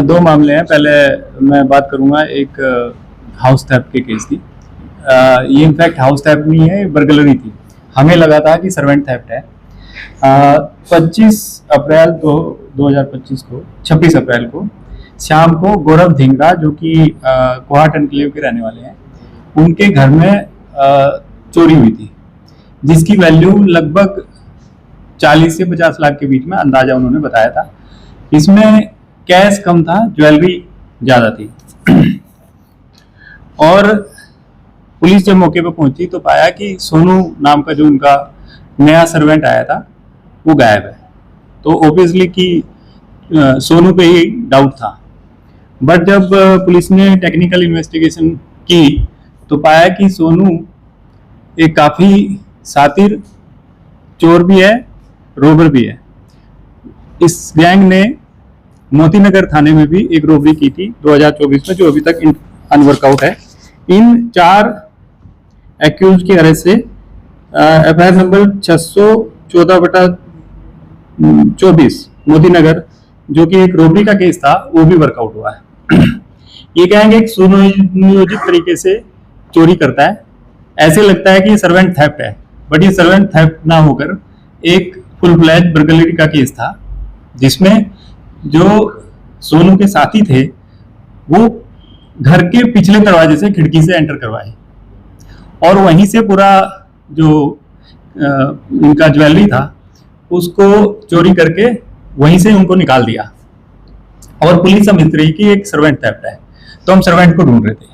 दो मामले हैं। पहले मैं बात करूंगा एक हाउस थेफ्ट के केस की। ये इनफैक्ट हाउस थेफ्ट नहीं है, बर्गलरी थी। हमें लगा था कि सर्वेंट थेफ्ट है। 25 अप्रैल 2025 को 26 अप्रैल को शाम को गौरव धिंगरा, जो कि कोहाट एनक्लेव के रहने वाले हैं, उनके घर में चोरी हुई थी, जिसकी वैल्यू लगभग 40 से 50 लाख के बीच में अंदाजा उन्होंने बताया था। इसमें कैश कम था, ज्वेलरी ज्यादा थी। और पुलिस जब मौके पर पहुंची तो पाया कि सोनू नाम का जो उनका नया सर्वेंट आया था वो गायब है। तो ऑब्वियसली कि सोनू पे ही डाउट था। बट जब पुलिस ने टेक्निकल इन्वेस्टिगेशन की तो पाया कि सोनू एक काफी सातिर चोर भी है, रोबर भी है। इस गैंग ने मोतीनगर थाने में भी एक रोबरी की थी 2024 में, जो अभी तक अनवर्कआउट है। इन 4 एक्यूज के अरेस्ट से एफआईआर नंबर 614/24 मोतीनगर, जो कि एक रोबरी का केस था, वो भी वर्कआउट हुआ है। ये गैंग एक सुनियोजित तरीके से चोरी करता है। ऐसे लगता है कि सर्वेंट थेफ्ट है, बट ये सर्वेंट थेफ्ट ना होकर एक फुल फ्लैज बर्गलरी का केस था, जिसमें जो सोनू के साथी थे वो घर के पिछले दरवाजे से खिड़की से एंटर करवाए और वहीं से पूरा जो इनका ज्वेलरी था उसको चोरी करके वहीं से उनको निकाल दिया। और पुलिस समझ रही कि एक सर्वेंट थेफ्ट है, तो हम सर्वेंट को ढूंढ रहे थे।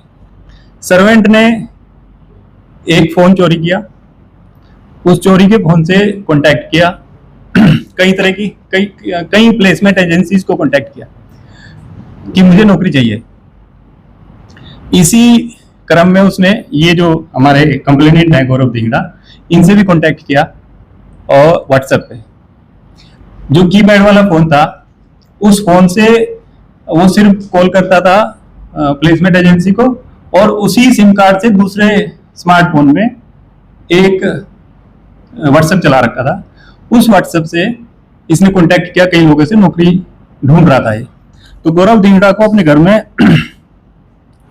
सर्वेंट ने एक फोन चोरी किया, उस चोरी के फोन से कांटेक्ट किया, कई तरह की कई प्लेसमेंट एजेंसीज को कांटेक्ट किया कि मुझे नौकरी चाहिए। इसी क्रम में उसने ये जो हमारे कंप्लेनेंट है गौरव धिंगरा, इनसे भी कांटेक्ट किया और व्हाट्सएप पे। जो कीपैड वाला फोन था, उस फोन से वो सिर्फ कॉल करता था प्लेसमेंट एजेंसी को, और उसी सिम कार्ड से दूसरे स्मार्टफोन में एक व्हाट्सएप चला रखा था। उस व्हाट्सएप से इसने कांटेक्ट किया, कई लोगों से नौकरी ढूंढ रहा था ये। तो गौरव धिंगरा को अपने घर में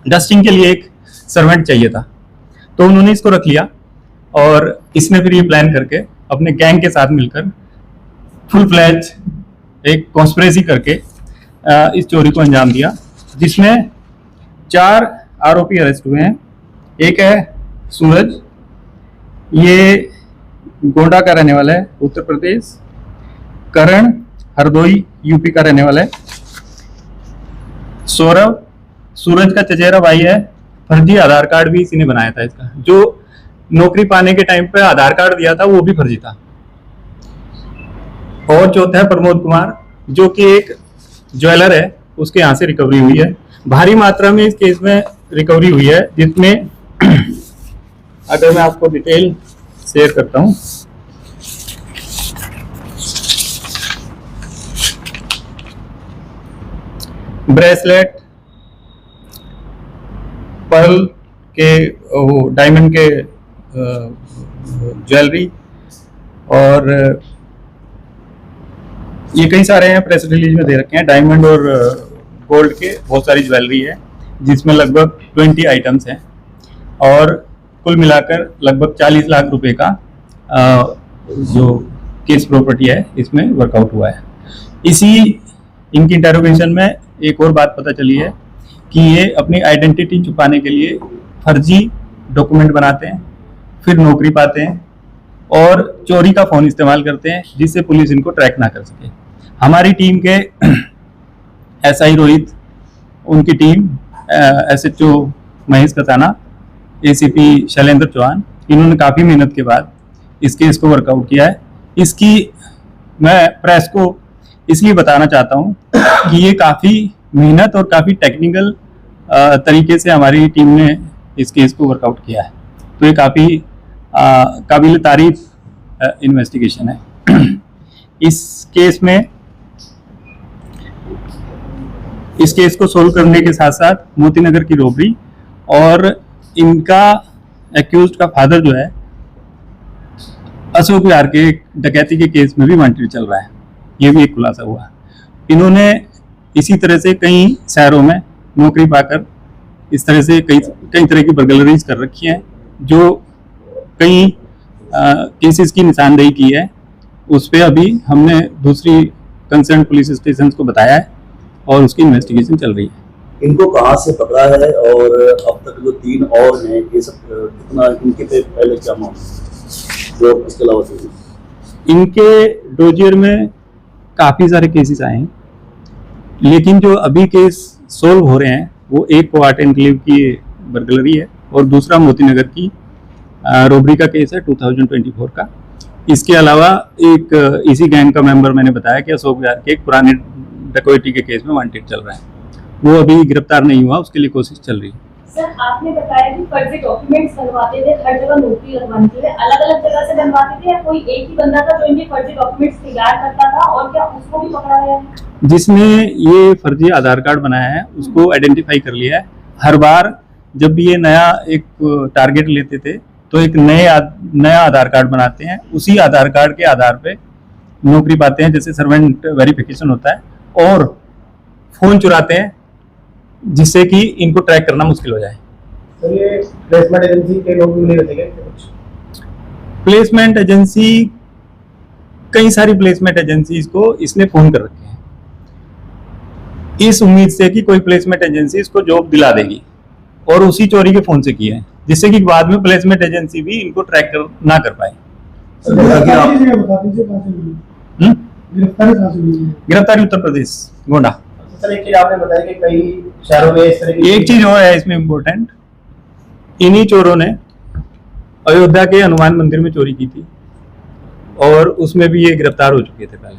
डस्टिंग के लिए एक सर्वेंट चाहिए था, तो उन्होंने इसको रख लिया और इसने फिर ये प्लान करके अपने गैंग के साथ मिलकर फुल फ्लैज एक कॉन्स्पिरेसी करके इस चोरी को अंजाम दिया, जिसमें 4 आरोपी अरेस्ट हुए हैं। एक है सूरज, ये गोंडा का रहने वाला है, उत्तर प्रदेश। करण हरदोई यूपी का रहने वाला है। सौरभ सूरज का चचेरा भाई है। फर्जी आधार कार्ड भी इसी ने बनाया था इसका। जो नौकरी पाने के टाइम पे आधार कार्ड दिया था वो भी फर्जी था। और चौथा है प्रमोद कुमार, जो कि एक ज्वेलर है, उसके यहाँ से रिकवरी हुई है। भारी मात्रा में इस केस में रिकवरी हुई है, जिसमें अगर मैं आपको डिटेल शेयर करता हूं, ब्रेसलेट, पर्ल के, वो डायमंड के ज्वेलरी, और ये कई सारे हैं, प्रेस रिलीज में दे रखे हैं। डायमंड और गोल्ड के बहुत सारी ज्वेलरी है, जिसमें लगभग 20 आइटम्स हैं, और कुल मिलाकर लगभग 40 लाख रुपए का जो केस प्रॉपर्टी है इसमें वर्कआउट हुआ है। इसी इनकी इंटेरोगेशन में एक और बात पता चली है कि ये अपनी आइडेंटिटी छुपाने के लिए फर्जी डॉक्यूमेंट बनाते हैं, फिर नौकरी पाते हैं और चोरी का फोन इस्तेमाल करते हैं, जिससे पुलिस इनको ट्रैक ना कर सके। हमारी टीम के एसआई रोहित, उनकी team SHO Mahesh Katana, ACP Shailendra Chauhan, इन्होंने काफ़ी मेहनत के बाद इस केस को वर्कआउट किया है। इसकी मैं प्रेस को इसलिए बताना चाहता हूँ कि ये काफ़ी मेहनत और काफ़ी टेक्निकल तरीके से हमारी टीम ने इस केस को वर्कआउट किया है। तो ये काफ़ी काबिल तारीफ इन्वेस्टिगेशन है। इस केस को सोल्व करने के साथ साथ मोतीनगर की रोबरी और इनका एक्यूज्ड का फादर जो है अशोक विहार के डकैती के केस में भी वांटेड चल रहा है। ये भी एक खुलासा हुआ। इन्होंने इसी तरह से कई शहरों में नौकरी पाकर इस तरह से कई तरह की बर्गलरीज कर रखी हैं, जो कई केसेस की निशानदेही की है। उस पर अभी हमने दूसरी कंसर्न पुलिस स्टेशन को बताया है और उसकी इन्वेस्टिगेशन चल रही है। इनको कहाँ से पकड़ा है और अब तक जो 3 और हैं ये सब कितना इनके पे पहले क्या मामला जो इसके अलावा इनके डोजियर में काफ़ी सारे केसेस आए हैं, लेकिन जो अभी केस सोल्व हो रहे हैं वो एक को आर्ट एनक्लेव की बर्गलरी है और दूसरा मोती नगर की रोबरी का केस है 2024 का। इसके अलावा एक इसी गैंग का मेंबर मैंने बताया कि अशोक विहार के एक पुराने डकैती के केस में वांटेड चल रहा है, वो अभी गिरफ्तार नहीं हुआ, उसके लिए कोशिश चल रही है। सर, आपने बताया कि फर्जी डॉक्यूमेंट्स बनवाते थे, हर जगह नौकरी लगवानी थी, अलग अलग जगह से बनवाते थे या कोई एक ही बंदा था जो इनके फर्जी डॉक्यूमेंट्स तैयार करता था, और क्या उसको भी पकड़ा गया? जिसने ये फर्जी आधार कार्ड बनाया है उसको आइडेंटिफाई कर लिया है। हर बार जब ये नया एक टारगेट लेते थे तो एक नया आधार कार्ड बनाते हैं, उसी आधार कार्ड के आधार पे नौकरी पाते हैं, जैसे सर्वेंट वेरिफिकेशन होता है, और फोन चुराते हैं जिससे कि इनको ट्रैक करना मुश्किल हो जाए। सर, ये प्लेसमेंट एजेंसी के लोग भी नहीं रहते क्या कुछ? प्लेसमेंट एजेंसी, कई सारी प्लेसमेंट एजेंसीज को इसने फोन कर रखे हैं इस उम्मीद से कि कोई प्लेसमेंट एजेंसी इसको जॉब दिला देगी, और उसी चोरी के फोन से किए हैं, जिससे कि बाद में प्लेसमेंट एजेंसी भी इनको ट्रैक ना कर पाए। गिरफ्तारी उत्तर प्रदेश गोंडा। सर, एक चीज आपने बताया कि कई शहरों में इस तरह की एक चीज और है इसमें इम्पोर्टेंट, इन्हीं चोरों ने अयोध्या के हनुमान मंदिर में चोरी की थी और उसमें भी ये गिरफ्तार हो चुके थे पहले।